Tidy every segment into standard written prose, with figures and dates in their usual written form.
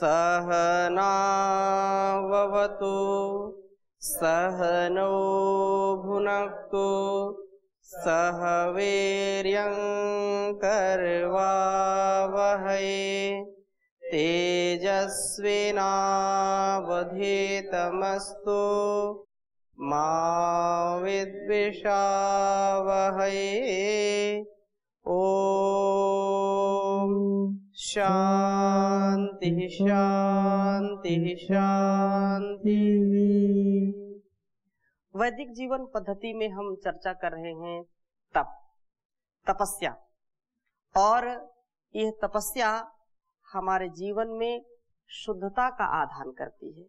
सहनाववतु सहनौ भुनक्तु सह वीर्यं करवावहै तेजस्विनावधीतमस्तु मा विद्विषावहै। ओम शांति शांति शांति। वैदिक जीवन पद्धति में हम चर्चा कर रहे हैं तपस्या, और यह तपस्या हमारे जीवन में शुद्धता का आधान करती है,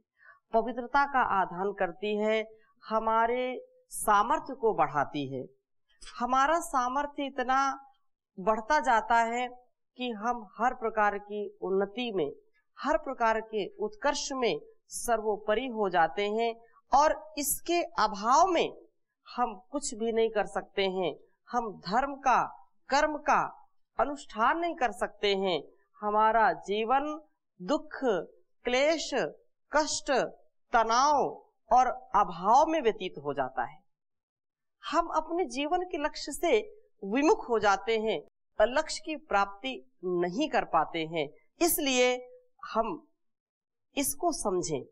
पवित्रता का आधान करती है, हमारे सामर्थ्य को बढ़ाती है। हमारा सामर्थ्य इतना बढ़ता जाता है कि हम हर प्रकार की उन्नति में, हर प्रकार के उत्कर्ष में सर्वोपरि हो जाते हैं, और इसके अभाव में हम कुछ भी नहीं कर सकते हैं। हम धर्म का, कर्म का अनुष्ठान नहीं कर सकते हैं। हमारा जीवन दुख, क्लेश, कष्ट, तनाव और अभाव में व्यतीत हो जाता है। हम अपने जीवन के लक्ष्य से विमुख हो जाते हैं, लक्ष्य की प्राप्ति नहीं कर पाते हैं। इसलिए हम इसको समझें,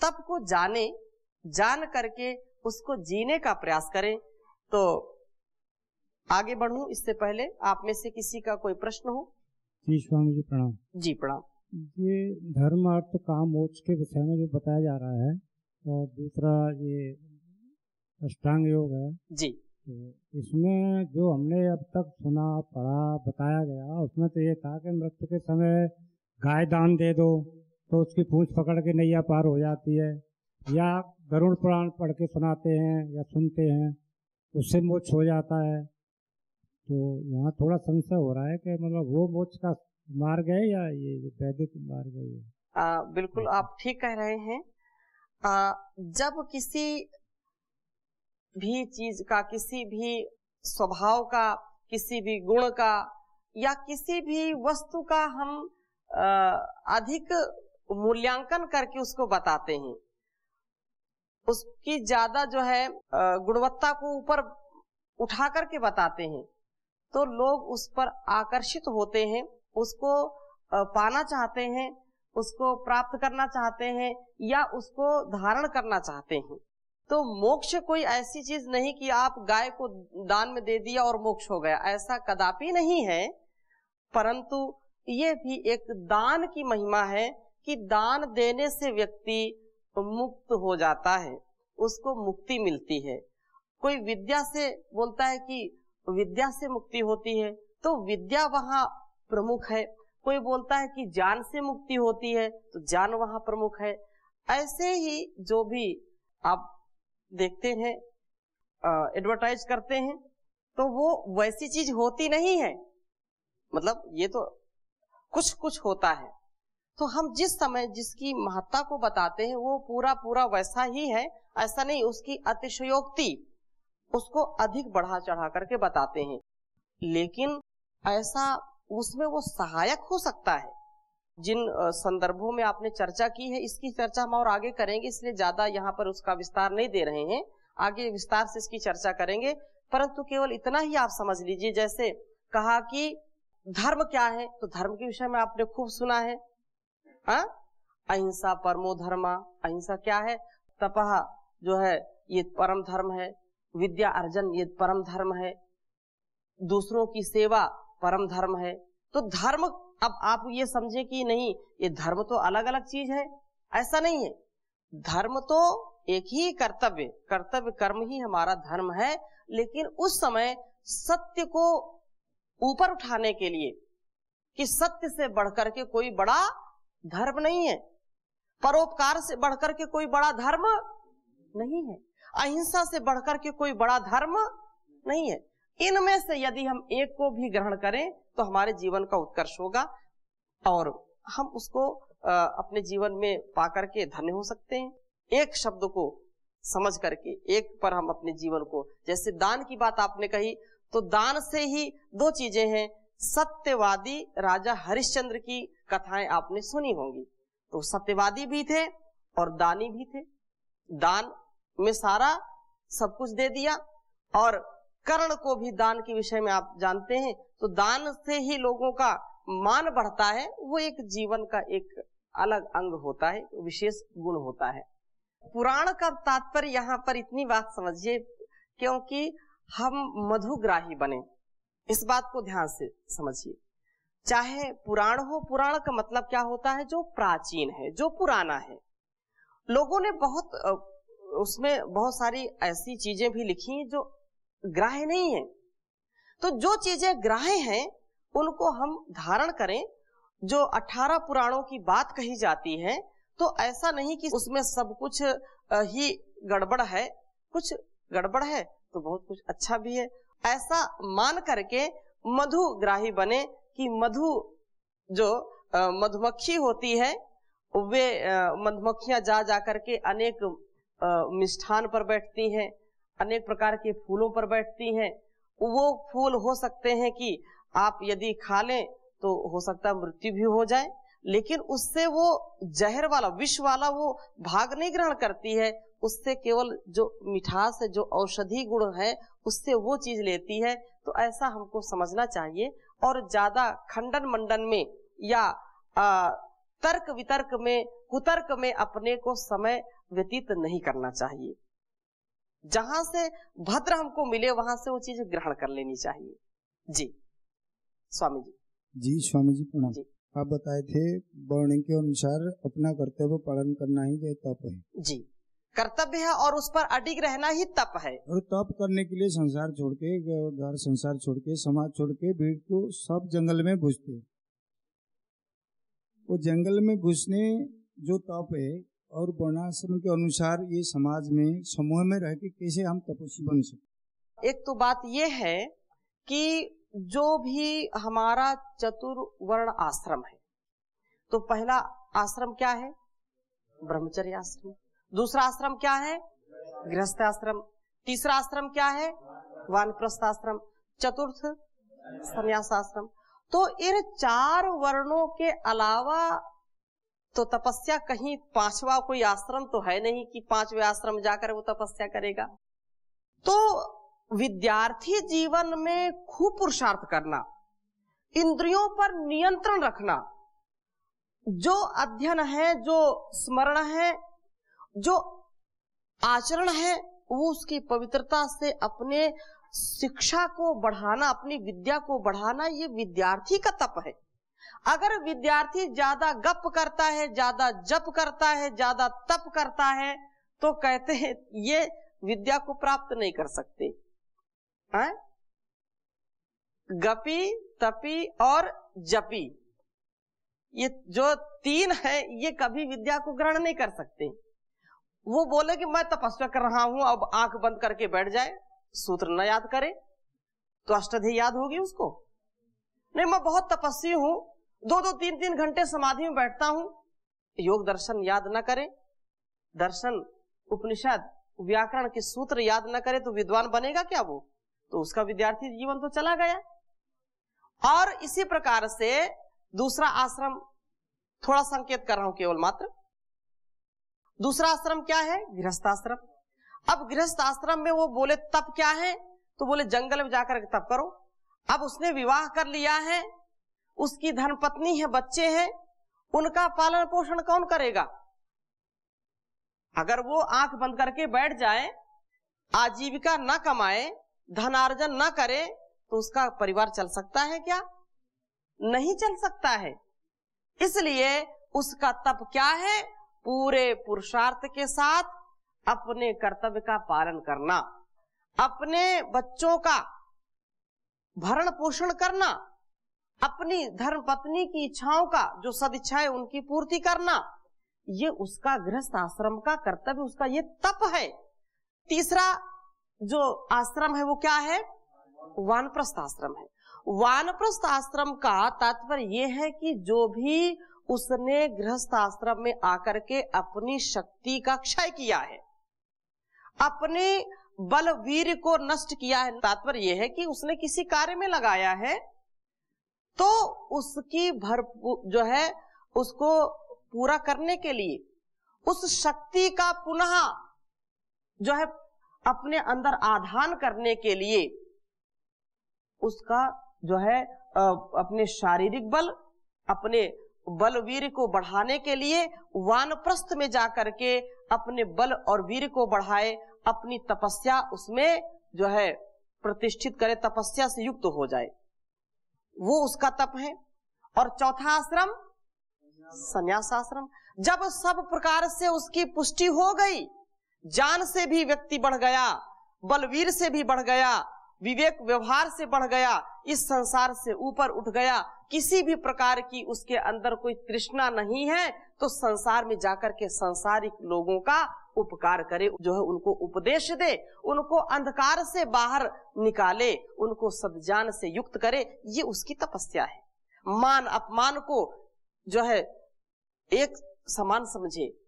तप को जाने, जान करके उसको जीने का प्रयास करें। तो आगे बढ़ूं इससे पहले आप में से किसी का कोई प्रश्न हो? जी स्वामी जी प्रणाम। जी प्रणाम। ये धर्म अर्थ काम मोक्ष के विषय में जो बताया जा रहा है, और दूसरा ये अष्टांग योग है जी, तो इसमें जो हमने अब तक सुना, पढ़ा, बताया गया, उसमें तो ये था कि मृत्यु के समय गाय दान दे दो तो उसकी पूंछ पकड़ के नैया पार हो जाती है, या गरुड़ पुराण पढ़ के सुनाते हैं या सुनते हैं, उससे मोक्ष हो जाता है। तो यहाँ थोड़ा संशय हो रहा है कि मतलब वो मोक्ष का मार्ग है या ये वैदिक मार्ग है? बिल्कुल आप ठीक कह रहे हैं। जब किसी भी चीज का, किसी भी स्वभाव का, किसी भी गुण का या किसी भी वस्तु का हम अधिक मूल्यांकन करके उसको बताते हैं, उसकी ज्यादा जो है गुणवत्ता को ऊपर उठा करके बताते हैं, तो लोग उस पर आकर्षित होते हैं, उसको पाना चाहते हैं, उसको प्राप्त करना चाहते हैं या उसको धारण करना चाहते हैं। तो मोक्ष कोई ऐसी चीज नहीं कि आप गाय को दान में दे दिया और मोक्ष हो गया, ऐसा कदापि नहीं है। परंतु ये भी एक दान की महिमा है कि दान देने से व्यक्ति मुक्त हो जाता है, उसको मुक्ति मिलती है। कोई विद्या से बोलता है कि विद्या से मुक्ति होती है, तो विद्या वहाँ प्रमुख है। कोई बोलता है कि ज्ञान से मुक्ति होती है, तो ज्ञान वहाँ प्रमुख है। ऐसे ही जो भी आप देखते हैं, एडवर्टाइज करते हैं, तो वो वैसी चीज होती नहीं है। मतलब ये तो कुछ कुछ होता है। तो हम जिस समय जिसकी महत्ता को बताते हैं वो पूरा पूरा वैसा ही है, ऐसा नहीं उसकी अतिशयोक्ति, उसको अधिक बढ़ा चढ़ा करके बताते हैं। लेकिन ऐसा उसमें वो सहायक हो सकता है। जिन संदर्भों में आपने चर्चा की है, इसकी चर्चा हम और आगे करेंगे, इसलिए ज्यादा यहाँ पर उसका विस्तार नहीं दे रहे हैं, आगे विस्तार से इसकी चर्चा करेंगे। परंतु केवल इतना ही आप समझ लीजिए, जैसे कहा कि धर्म क्या है, तो धर्म के विषय में आपने खूब सुना है, अहिंसा परमो धर्मा। अहिंसा क्या है? तपह जो है ये परम धर्म है, विद्या अर्जन ये परम धर्म है, दूसरों की सेवा परम धर्म है। तो धर्म, अब आप ये समझे कि नहीं ये धर्म तो अलग अलग चीज है, ऐसा नहीं है। धर्म तो एक ही कर्तव्य कर्म ही हमारा धर्म है। लेकिन उस समय सत्य को ऊपर उठाने के लिए कि सत्य से बढ़कर के कोई बड़ा धर्म नहीं है, परोपकार से बढ़कर के कोई बड़ा धर्म नहीं है, अहिंसा से बढ़कर के कोई बड़ा धर्म नहीं है। इनमें से यदि हम एक को भी ग्रहण करें तो हमारे जीवन का उत्कर्ष होगा और हम उसको अपने जीवन में पा करके धन्य हो सकते हैं। एक शब्द को समझ करके एक पर हम अपने जीवन को, जैसे दान की बात आपने कही, तो दान से ही दो चीजें हैं। सत्यवादी राजा हरिश्चंद्र की कथाएं आपने सुनी होंगी। तो सत्यवादी भी थे और दानी भी थे। दान में सारा सब कुछ दे दिया, और कर्ण को भी दान के विषय में आप जानते हैं। तो दान से ही लोगों का मान बढ़ता है, वो एक जीवन का एक अलग अंग होता है, विशेष गुण होता है। पुराण का तात्पर्य यहाँ पर इतनी बात समझिए, क्योंकि हम मधुग्राही बने, इस बात को ध्यान से समझिए। चाहे पुराण हो, पुराण का मतलब क्या होता है? जो प्राचीन है, जो पुराना है। लोगों ने उसमें बहुत सारी ऐसी चीजें भी लिखी जो ग्राह्य नहीं है। तो जो चीजें ग्राह्य हैं उनको हम धारण करें। जो 18 पुराणों की बात कही जाती है, तो ऐसा नहीं कि उसमें सब कुछ ही गड़बड़ है, कुछ गड़बड़ है तो बहुत कुछ अच्छा भी है। ऐसा मान करके मधुग्राही बने कि मधु जो मधुमक्खी होती है, वे मधुमक्खियां जा करके अनेक मिष्ठान पर बैठती हैं, अनेक प्रकार के फूलों पर बैठती हैं। वो फूल हो सकते हैं कि आप यदि खा लें तो हो सकता है मृत्यु भी हो जाए, लेकिन उससे वो जहर वाला, विष वाला वो भाग नहीं ग्रहण करती है। उससे केवल जो मिठास है, जो औषधि गुण है, उससे वो चीज लेती है। तो ऐसा हमको समझना चाहिए, और ज्यादा खंडन मंडन में या तर्क वितर्क में, कुतर्क में अपने को समय व्यतीत नहीं करना चाहिए। जहां से भद्र हमको मिले वहां से वो चीज ग्रहण कर लेनी चाहिए। जी स्वामी जी। जी स्वामी जी प्रणाम। जी। आप बताए थे वर्ण के अनुसार अपना कर्तव्य पालन करना ही जो तप है। जी, कर्तव्य है और उस पर अडिग रहना ही तप है। और तप करने के लिए संसार छोड़ के, घर संसार छोड़ के, समाज छोड़ के भीड़ को सब जंगल में घुसते। वो जंगल में घुसने जो तप है, और वर्णाश्रम के अनुसार ये समाज में समूह में रह के कैसे हम तपस्वी बन सकते। एक तो बात ये है कि जो भी हमारा चतुर्वर्ण आश्रम है, तो पहला आश्रम क्या है? ब्रह्मचर्य आश्रम। दूसरा आश्रम क्या है? गृहस्थ आश्रम। तीसरा आश्रम क्या है? वानप्रस्थ आश्रम। चतुर्थ संन्यास आश्रम। तो इन 4 वर्णों के अलावा तो तपस्या कहीं 5वां कोई आश्रम तो है नहीं कि 5वें आश्रम जाकर वो तपस्या करेगा। तो विद्यार्थी जीवन में खूब पुरुषार्थ करना, इंद्रियों पर नियंत्रण रखना, जो अध्ययन है, जो स्मरण है, जो आचरण है, वो उसकी पवित्रता से अपने शिक्षा को बढ़ाना, अपनी विद्या को बढ़ाना, ये विद्यार्थी का तप है। अगर विद्यार्थी ज्यादा गप करता है, ज्यादा जप करता है, ज्यादा तप करता है, तो कहते हैं ये विद्या को प्राप्त नहीं कर सकते। हैं? गपी, तपी और जपी, ये जो 3 है, ये कभी विद्या को ग्रहण नहीं कर सकते। वो बोले कि मैं तपस्या कर रहा हूं, अब आंख बंद करके बैठ जाए, सूत्र न याद करे तो अष्टाध्यायी याद होगी उसको? नहीं, मैं बहुत तपस्वी हूं, 2-2, 3-3 घंटे समाधि में बैठता हूं, योग दर्शन याद न करे, दर्शन, उपनिषद, व्याकरण के सूत्र याद न करे, तो विद्वान बनेगा क्या वो? तो उसका विद्यार्थी जीवन तो चला गया। और इसी प्रकार से दूसरा आश्रम, थोड़ा संकेत कर रहा हूं केवल मात्र। दूसरा आश्रम क्या है? गृहस्थाश्रम। अब गृहस्थाश्रम में वो बोले तप क्या है, तो बोले जंगल में जाकर तप करो। अब उसने विवाह कर लिया है, उसकी धर्मपत्नी है, बच्चे हैं, उनका पालन पोषण कौन करेगा? अगर वो आंख बंद करके बैठ जाए, आजीविका न कमाए, धनार्जन न करे, तो उसका परिवार चल सकता है क्या? नहीं चल सकता है। इसलिए उसका तप क्या है? पूरे पुरुषार्थ के साथ अपने कर्तव्य का पालन करना, अपने बच्चों का भरण पोषण करना, अपनी धर्मपत्नी की इच्छाओं का, जो सदिच्छाएं उनकी पूर्ति करना, ये उसका गृहस्थ आश्रम का कर्तव्य, उसका ये तप है। तीसरा जो आश्रम है वो क्या है? वानप्रस्थ आश्रम है। वानप्रस्थ आश्रम का तात्पर्य ये है कि जो भी उसने गृहस्थ आश्रम में आकर के अपनी शक्ति का क्षय किया है, अपने बल वीर को नष्ट किया है, तात्पर्य यह है कि उसने किसी कार्य में लगाया है, तो उसकी जो है उसको पूरा करने के लिए उस शक्ति का पुनः जो है अपने अंदर आधान करने के लिए उसका जो है अपने शारीरिक बल, अपने बलवीर को बढ़ाने के लिए वानप्रस्थ में जाकर के अपने बल और वीर को बढ़ाए, अपनी तपस्या उसमें जो है प्रतिष्ठित करे, तपस्या से युक्त हो जाए, वो उसका तप है। और चौथा आश्रम संन्यास आश्रम। जब सब प्रकार से उसकी पुष्टि हो गई, जान से भी व्यक्ति बढ़ गया, बलवीर से भी बढ़ गया, विवेक व्यवहार से बढ़ गया, इस संसार से ऊपर उठ गया, किसी भी प्रकार की उसके अंदर कोई तृष्णा नहीं है, तो संसार में जाकर के संसारिक लोगों का उपकार करे, जो है उनको उपदेश दे, उनको अंधकार से बाहर निकाले, उनको सद्ज्ञान से युक्त करे, ये उसकी तपस्या है। मान अपमान को जो है एक समान समझे,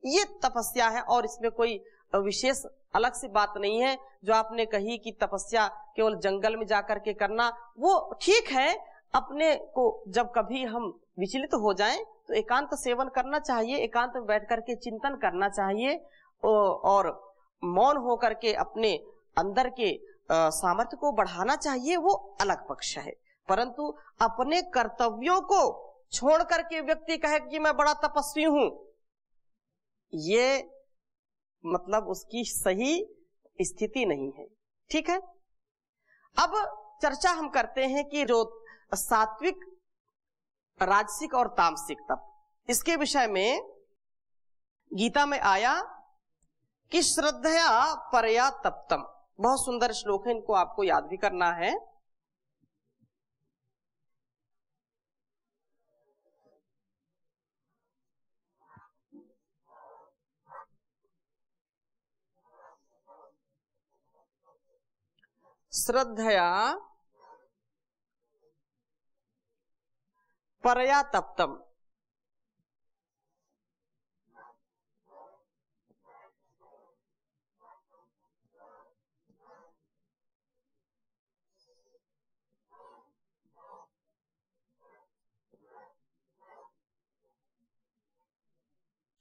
ये तपस्या है। और इसमें कोई विशेष अलग से बात नहीं है। जो आपने कही कि तपस्या केवल जंगल में जाकर के करना, वो ठीक है। अपने को जब कभी हम विचलित हो जाएं तो एकांत सेवन करना चाहिए, एकांत में बैठ करके चिंतन करना चाहिए और मौन होकर के अपने अंदर के सामर्थ्य को बढ़ाना चाहिए, वो अलग पक्ष है। परंतु अपने कर्तव्यों को छोड़ करके व्यक्ति कहे कि मैं बड़ा तपस्वी हूं, ये मतलब उसकी सही स्थिति नहीं है। ठीक है, अब चर्चा हम करते हैं कि जो सात्विक, राजसिक और तामसिक तप, इसके विषय में गीता में आया कि श्रद्धया परया तप्तम। बहुत सुंदर श्लोक है, इनको आपको याद भी करना है। श्रद्धया परया तप्तम।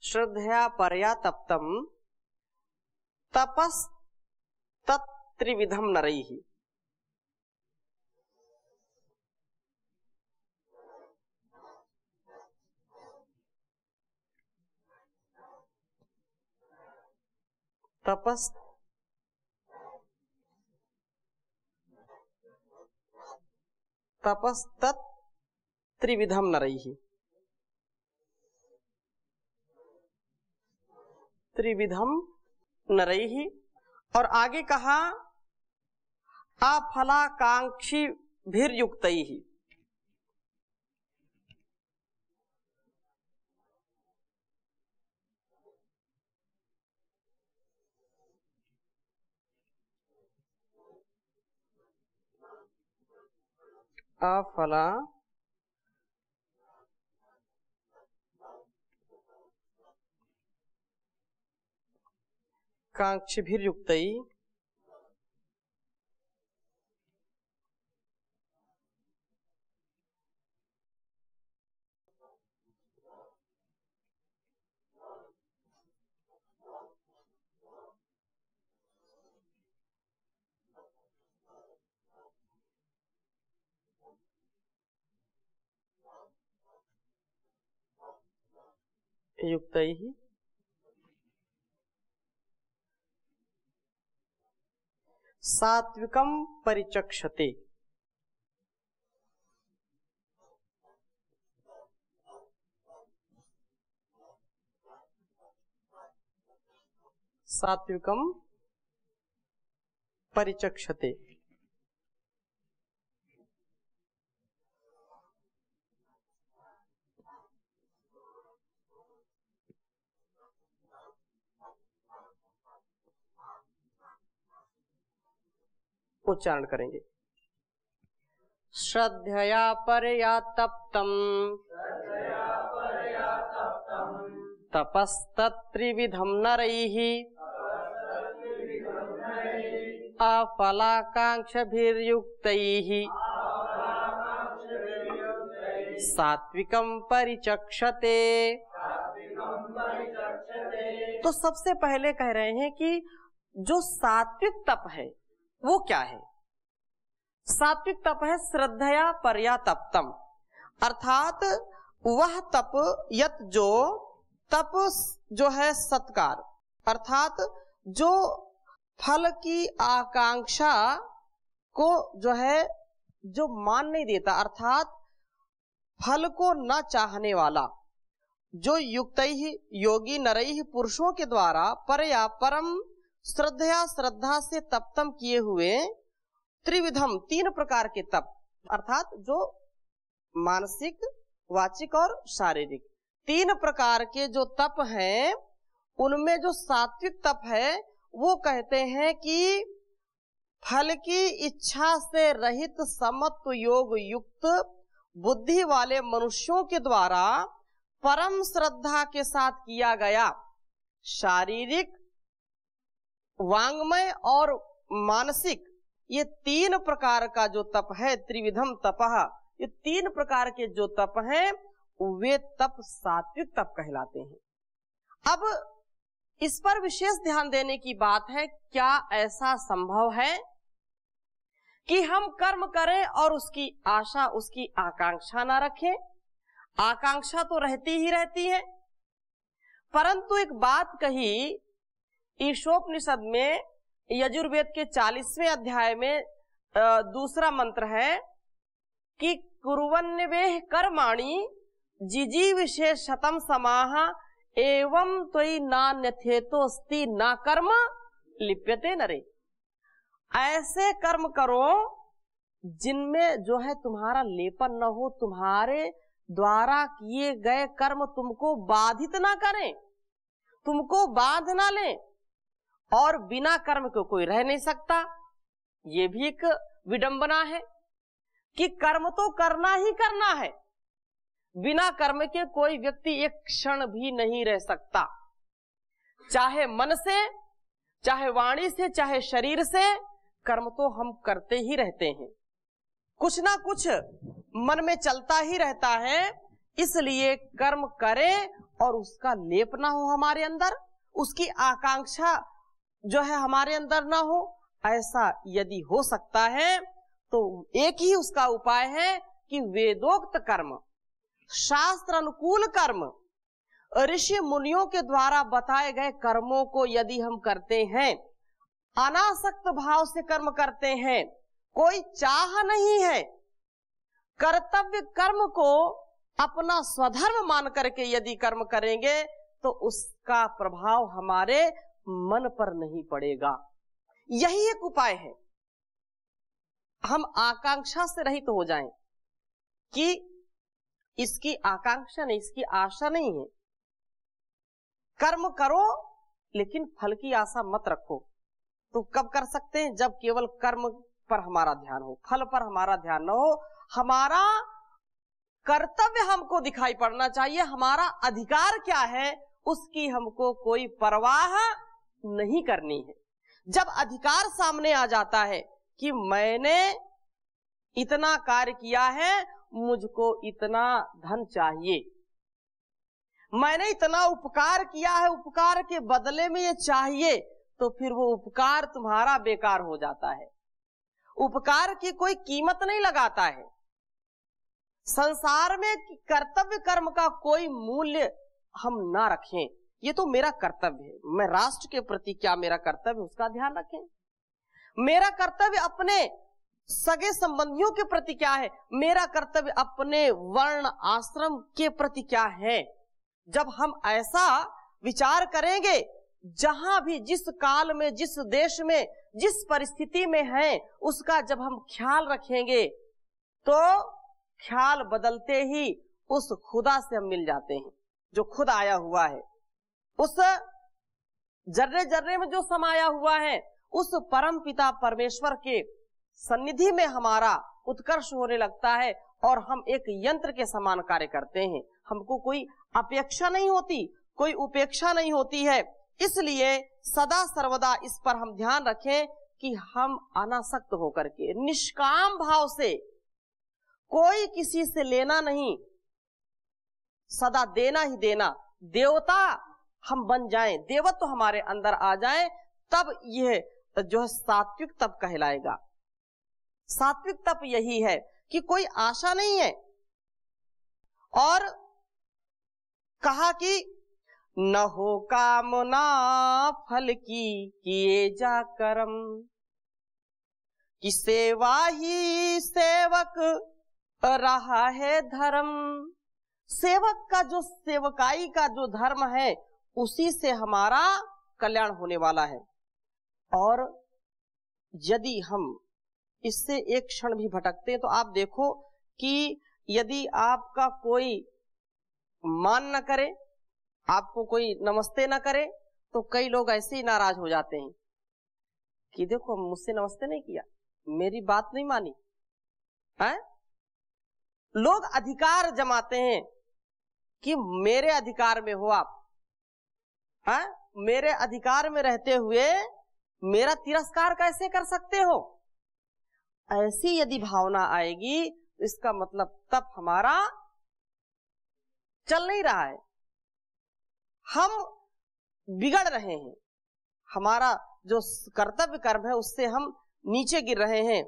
श्रद्धया परया तप्तम तपस तत्त्रिविधम नरैः। तपस तत्त्रिविधम नरैः। त्रिविधम नरैः। और आगे कहा अफलाकांक्षीभिर्युक्तैः। अफलाकांक्षीभिर्युक्तैः युक्तैः सात्विकं परिचक्षते। सात्विकं परिचक्षते। उच्चारण करेंगे। श्रद्धया परया तप्तम तपस्तत्त्रिविधम नरैः अफलाकांक्षभिर्युक्तैः सात्विकम परिचक्षते। तो सबसे पहले कह रहे हैं कि जो सात्विक तप है वो क्या है। सात्विक तप है श्रद्धया परया तप्तम, अर्थात वह तप यत जो तप जो है सत्कार, अर्थात जो फल की आकांक्षा को जो है जो मान नहीं देता, अर्थात फल को न चाहने वाला, जो युक्त ही योगी नरई पुरुषों के द्वारा परया परम श्रद्धया श्रद्धा से तप्तम किए हुए त्रिविधम तीन प्रकार के तप, अर्थात जो मानसिक वाचिक और शारीरिक तीन प्रकार के जो तप हैं, उनमें जो सात्विक तप है वो कहते हैं कि फल की इच्छा से रहित समत्व योग युक्त बुद्धि वाले मनुष्यों के द्वारा परम श्रद्धा के साथ किया गया शारीरिक, वांग्मय और मानसिक, ये तीन प्रकार का जो तप है, त्रिविधम तपः, ये तीन प्रकार के जो तप हैं वे तप सात्विक तप कहलाते हैं। अब इस पर विशेष ध्यान देने की बात है, क्या ऐसा संभव है कि हम कर्म करें और उसकी आशा उसकी आकांक्षा ना रखें? आकांक्षा तो रहती ही रहती है, परंतु एक बात कही ईशोपनिषद में यजुर्वेद के 40वें अध्याय में दूसरा मंत्र है कि कुर्वन्वेह कर्माणि जिजी विशेषतम समाह एवं त्वयि नान्यथेतोस्ति ना कर्म लिप्यते नरे। ऐसे कर्म करो जिनमें जो है तुम्हारा लेपन न हो, तुम्हारे द्वारा किए गए कर्म तुमको बाधित ना करें, तुमको बांध ना लें, और बिना कर्म के कोई रह नहीं सकता। ये भी एक विडंबना है कि कर्म तो करना ही करना है, बिना कर्म के कोई व्यक्ति एक क्षण भी नहीं रह सकता, चाहे मन से, चाहे वाणी से, चाहे शरीर से, कर्म तो हम करते ही रहते हैं, कुछ ना कुछ मन में चलता ही रहता है। इसलिए कर्म करें और उसका लेप ना हो हमारे अंदर, उसकी आकांक्षा जो है हमारे अंदर ना हो। ऐसा यदि हो सकता है तो एक ही उसका उपाय है कि वेदोक्त कर्म, शास्त्र अनुकूल कर्म, ऋषि मुनियों के द्वारा बताए गए कर्मों को यदि हम करते हैं, अनासक्त भाव से कर्म करते हैं, कोई चाह नहीं है, कर्तव्य कर्म को अपना स्वधर्म मान करके यदि कर्म करेंगे तो उसका प्रभाव हमारे मन पर नहीं पड़ेगा। यही एक उपाय है, हम आकांक्षा से रहित हो जाएं कि इसकी आकांक्षा नहीं, इसकी आशा नहीं है। कर्म करो लेकिन फल की आशा मत रखो। तो कब कर सकते हैं? जब केवल कर्म पर हमारा ध्यान हो, फल पर हमारा ध्यान न हो। हमारा कर्तव्य हमको दिखाई पड़ना चाहिए, हमारा अधिकार क्या है उसकी हमको कोई परवाह नहीं करनी है। जब अधिकार सामने आ जाता है कि मैंने इतना कार्य किया है, मुझको इतना धन चाहिए, मैंने इतना उपकार किया है, उपकार के बदले में ये चाहिए, तो फिर वो उपकार तुम्हारा बेकार हो जाता है। उपकार की कोई कीमत नहीं लगाता है। संसार में कर्तव्य कर्म का कोई मूल्य हम ना रखें, ये तो मेरा कर्तव्य है, मैं राष्ट्र के प्रति क्या मेरा कर्तव्य उसका ध्यान रखें। मेरा कर्तव्य अपने सगे संबंधियों के प्रति क्या है, मेरा कर्तव्य अपने वर्ण आश्रम के प्रति क्या है। जब हम ऐसा विचार करेंगे, जहां भी जिस काल में, जिस देश में, जिस परिस्थिति में है, उसका जब हम ख्याल रखेंगे तो ख्याल बदलते ही उस खुदा से हम मिल जाते हैं जो खुद आया हुआ है। उस जर्रे जर्रे में जो समाया हुआ है, उस परम पिता परमेश्वर के सन्निधि में हमारा उत्कर्ष होने लगता है और हम एक यंत्र के समान कार्य करते हैं। हमको कोई अपेक्षा नहीं होती, कोई उपेक्षा नहीं होती है। इसलिए सदा सर्वदा इस पर हम ध्यान रखें कि हम अनासक्त होकर के निष्काम भाव से, कोई किसी से लेना नहीं, सदा देना ही देना, देवता हम बन जाएं, देवत्व हमारे अंदर आ जाए, तब यह जो है सात्विक तप कहलाएगा। सात्विक तप यही है कि कोई आशा नहीं है। और कहा कि न हो कामना फल की, किए जा कर्म, कि सेवा ही सेवक रहा है धर्म। सेवक का जो सेवकाई का जो धर्म है, उसी से हमारा कल्याण होने वाला है। और यदि हम इससे एक क्षण भी भटकते हैं तो आप देखो कि यदि आपका कोई मान न करे, आपको कोई नमस्ते न करे, तो कई लोग ऐसे ही नाराज हो जाते हैं कि देखो मुझसे नमस्ते नहीं किया, मेरी बात नहीं मानी है। लोग अधिकार जमाते हैं कि मेरे अधिकार में हो आप, है? मेरे अधिकार में रहते हुए मेरा तिरस्कार कैसे कर सकते हो? ऐसी यदि भावना आएगी, इसका मतलब तप हमारा चल नहीं रहा है, हम बिगड़ रहे हैं, हमारा जो कर्तव्य कर्म है उससे हम नीचे गिर रहे हैं।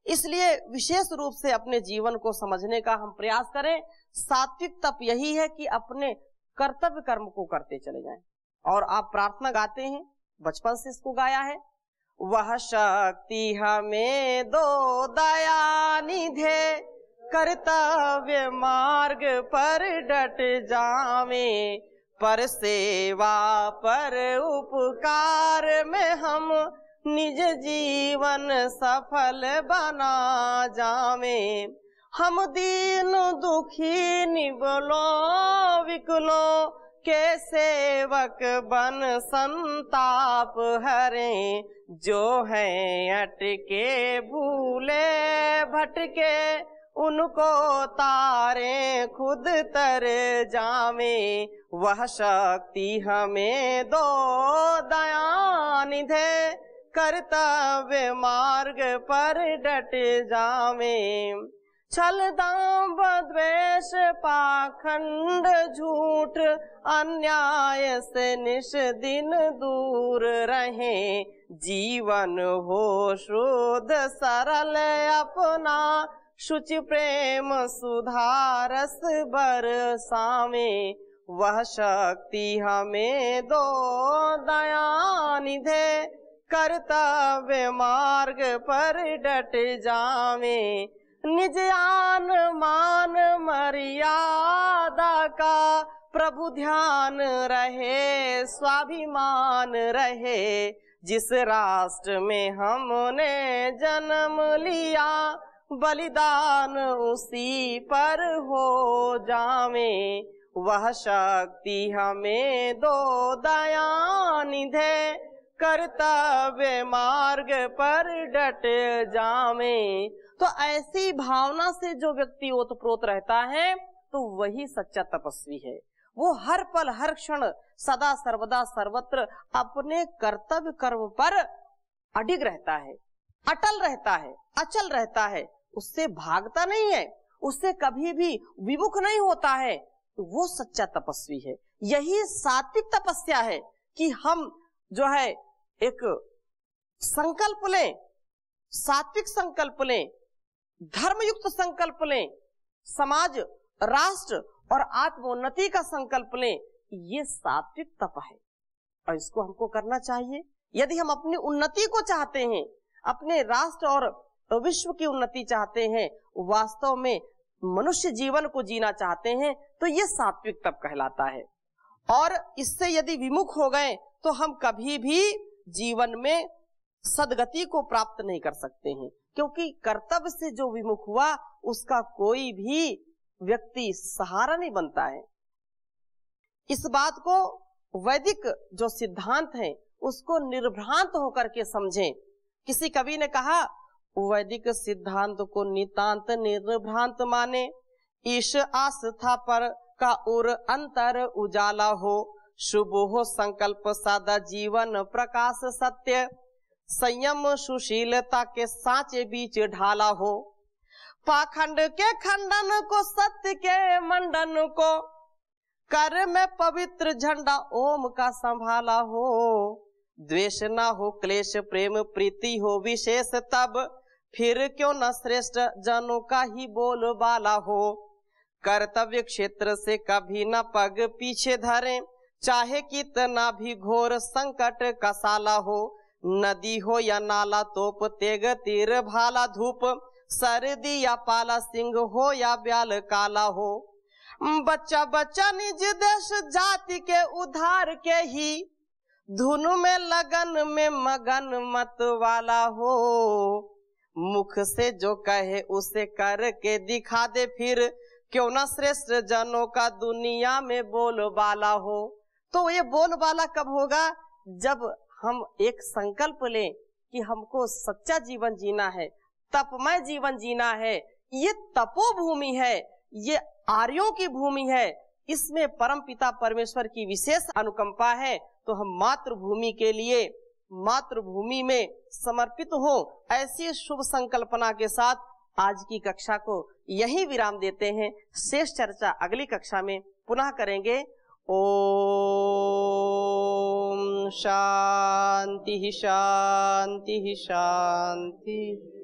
इसलिए विशेष रूप से अपने जीवन को समझने का हम प्रयास करें। सात्विक तप यही है कि अपने कर्तव्य कर्म को करते चले जाएं। और आप प्रार्थना गाते हैं, बचपन से इसको गाया है, वह शक्ति हमें दो दया निधे, कर्तव्य मार्ग पर डट जावे, पर सेवा पर उपकार में हम निज जीवन सफल बना जावे। हम दीन दुखी निबलो विकलो के सेवक बन संताप हरे, जो है अटके भूले भटके उनको तारे खुद तर जावे। वह शक्ति हमें दो दया निधे, कर्तव्य मार्ग पर डट जावे। छल दांभ द्वेष पाखंड झूठ अन्याय से निश दिन दूर रहे, जीवन हो शुद्ध सरल अपना, शुचि प्रेम सुधारस बरसावे। वह शक्ति हमें दो दया निधे, कर्तव्य मार्ग पर डट जावे। निज आन मान मर्यादा का प्रभु ध्यान रहे, स्वाभिमान रहे, जिस राष्ट्र में हमने जन्म लिया, बलिदान उसी पर हो जावे। वह शक्ति हमें दो दया निधे, कर्तव्य मार्ग पर डट जावे। तो ऐसी भावना से जो व्यक्ति ओतप्रोत रहता है, तो वही सच्चा तपस्वी है। वो हर पल हर क्षण सदा सर्वदा सर्वत्र अपने कर्तव्य कर्म पर अडिग रहता है, अटल रहता है, अचल रहता है, उससे भागता नहीं है, उससे कभी भी विमुख नहीं होता है, तो वो सच्चा तपस्वी है। यही सात्विक तपस्या है कि हम जो है एक संकल्प लें, सात्विक संकल्प लें, धर्मयुक्त संकल्प लें, समाज राष्ट्र और आत्मोन्नति का संकल्प लें। ये सात्विक तप है और इसको हमको करना चाहिए। यदि हम अपनी उन्नति को चाहते हैं, अपने राष्ट्र और विश्व की उन्नति चाहते हैं, वास्तव में मनुष्य जीवन को जीना चाहते हैं, तो ये सात्विक तप कहलाता है। और इससे यदि विमुख हो गए तो हम कभी भी जीवन में सदगति को प्राप्त नहीं कर सकते हैं, क्योंकि कर्तव्य से जो विमुख हुआ उसका कोई भी व्यक्ति सहारा नहीं बनता है। इस बात को वैदिक जो सिद्धांत है उसको निर्भ्रांत होकर के समझें। किसी कवि ने कहा, वैदिक सिद्धांत को नितांत निर्भ्रांत माने, ईश आस्था पर का उर अंतर उजाला हो, शुभ हो संकल्प सदा जीवन प्रकाश सत्य, संयम सुशीलता के सांचे बीच ढाला हो, पाखंड के खंडन को, सत्य के मंडन को, कर में पवित्र झंडा ओम का संभाला हो। द्वेष ना हो, क्लेश प्रेम प्रीति हो विशेष, तब फिर क्यों न श्रेष्ठ जनों का ही बोलबाला हो। कर्तव्य क्षेत्र से कभी न पग पीछे धरे, चाहे कितना भी घोर संकट का साला हो। नदी हो या नाला, तोप तेग तीर भाला, धूप सर्दी या पाला, सिंह हो या ब्याल काला हो। बच्चा बच्चा निज देश जाति के उद्धार के ही धुन में लगन में मगन मत वाला हो। मुख से जो कहे उसे करके दिखा दे, फिर क्यों न श्रेष्ठ जनों का दुनिया में बोलबाला हो। तो ये बोलबाला कब होगा? जब हम एक संकल्प लें कि हमको सच्चा जीवन जीना है, तपमय जीवन जीना है। ये तपोभूमि है, ये आर्यों की भूमि है, इसमें परमपिता परमेश्वर की विशेष अनुकंपा है। तो हम मातृभूमि के लिए मातृभूमि में समर्पित हो, ऐसी शुभ संकल्पना के साथ आज की कक्षा को यही विराम देते हैं। शेष चर्चा अगली कक्षा में पुनः करेंगे। ओम शांति शांति शांति।